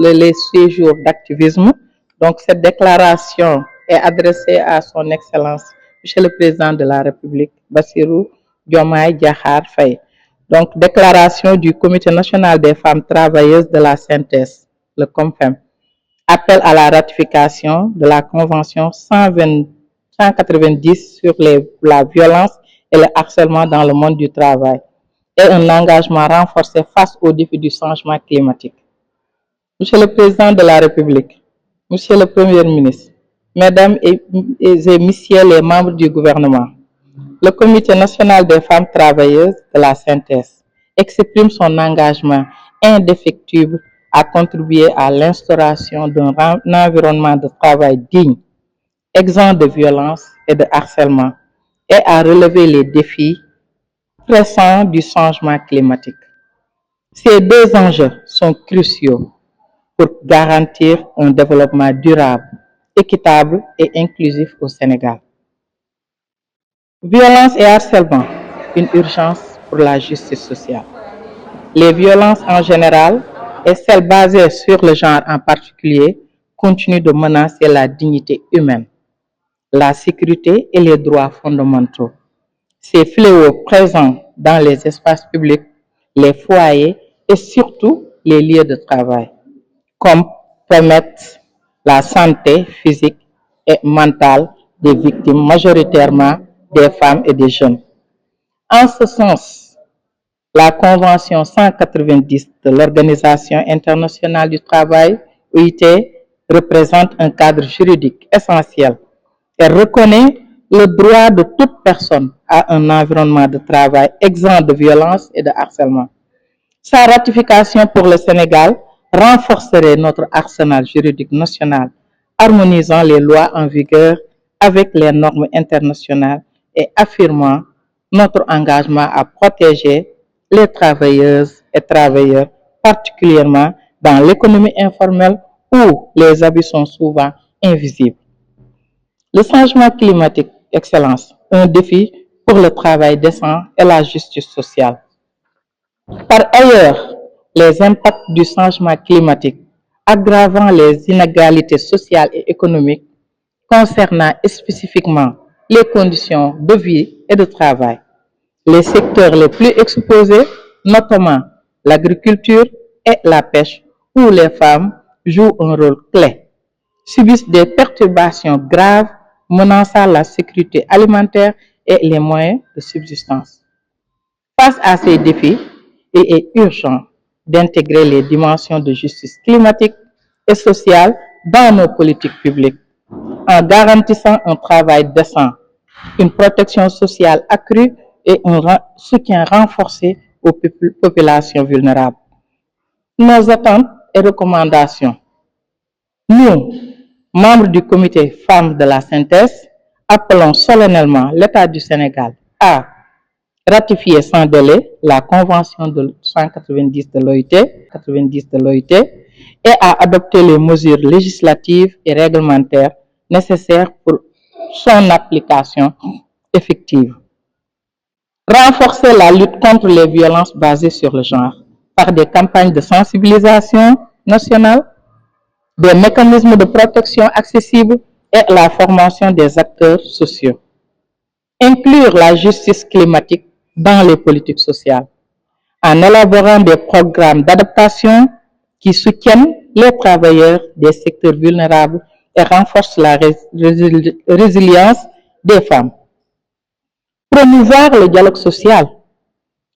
les 6 jours d'activisme. Donc, cette déclaration est adressée à son Excellence, Monsieur le Président de la République, Bassirou Diomaye Diakhar Faye. Donc, déclaration du Comité national des femmes travailleuses de la synthèse, le COMFEM. Appel à la ratification de la Convention 190 sur la violence et le harcèlement dans le monde du travail et un engagement renforcé face aux défis du changement climatique. Monsieur le Président de la République, Monsieur le Premier ministre, Mesdames et Messieurs les membres du gouvernement, le Comité national des femmes travailleuses de la synthèse exprime son engagement indéfectible à contribuer à l'instauration d'un environnement de travail digne, exempt de violence et de harcèlement, et à relever les défis pressants du changement climatique. Ces 2 enjeux sont cruciaux pour garantir un développement durable, équitable et inclusif au Sénégal. Violence et harcèlement, une urgence pour la justice sociale. Les violences en général et celles basées sur le genre en particulier continuent de menacer la dignité humaine, la sécurité et les droits fondamentaux. Ces fléaux présents dans les espaces publics, les foyers et surtout les lieux de travail, compromettent la santé physique et mentale des victimes, majoritairement des femmes et des jeunes. En ce sens, la Convention 190 de l'Organisation internationale du travail, OIT, représente un cadre juridique essentiel et reconnaît le droit de toute personne à un environnement de travail exempt de violence et de harcèlement. Sa ratification pour le Sénégal renforcerait notre arsenal juridique national, harmonisant les lois en vigueur avec les normes internationales et affirmant notre engagement à protéger les travailleuses et travailleurs, particulièrement dans l'économie informelle où les abus sont souvent invisibles. Le changement climatique, Excellence, un défi pour le travail décent et la justice sociale. Par ailleurs, les impacts du changement climatique aggravant les inégalités sociales et économiques concernant spécifiquement les conditions de vie et de travail. Les secteurs les plus exposés, notamment l'agriculture et la pêche, où les femmes jouent un rôle clé, subissent des perturbations graves menaçant la sécurité alimentaire et les moyens de subsistance. Face à ces défis, il est urgent d'intégrer les dimensions de justice climatique et sociale dans nos politiques publiques, en garantissant un travail décent, une protection sociale accrue et un soutien renforcé aux populations vulnérables. Nos attentes et recommandations. Nous, membres du comité femmes de la synthèse, appelons solennellement l'État du Sénégal à ratifier sans délai la Convention de 190 de l'OIT et à adopter les mesures législatives et réglementaires nécessaires pour son application effective. Renforcer la lutte contre les violences basées sur le genre par des campagnes de sensibilisation nationale, des mécanismes de protection accessibles et la formation des acteurs sociaux. Inclure la justice climatique dans les politiques sociales, en élaborant des programmes d'adaptation qui soutiennent les travailleurs des secteurs vulnérables et renforcent la résilience des femmes. Promouvoir le dialogue social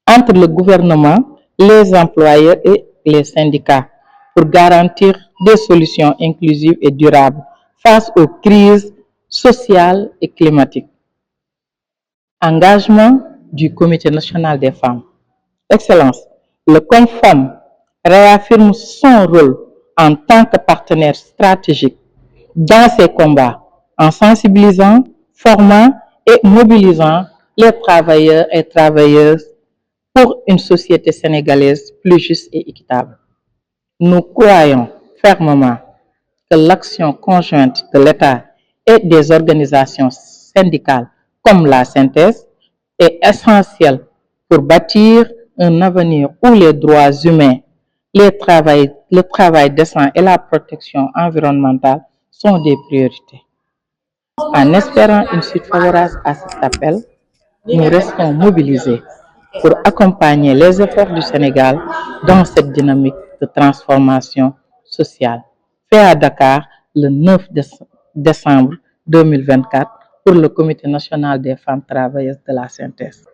entre le gouvernement, les employeurs et les syndicats pour garantir des solutions inclusives et durables face aux crises sociales et climatiques. Engagement du Comité national des femmes. Excellence, le COMFEM réaffirme son rôle en tant que partenaire stratégique dans ces combats en sensibilisant, formant et mobilisant les travailleurs et travailleuses pour une société sénégalaise plus juste et équitable. Nous croyons fermement que l'action conjointe de l'État et des organisations syndicales comme la synthèse est essentielle pour bâtir un avenir où les droits humains, le travail décent et la protection environnementale sont des priorités. En espérant une suite favorable à cet appel, nous restons mobilisés pour accompagner les efforts du Sénégal dans cette dynamique de transformation sociale. Fait à Dakar le 9 décembre 2024 pour le Comité national des femmes travailleuses de la synthèse.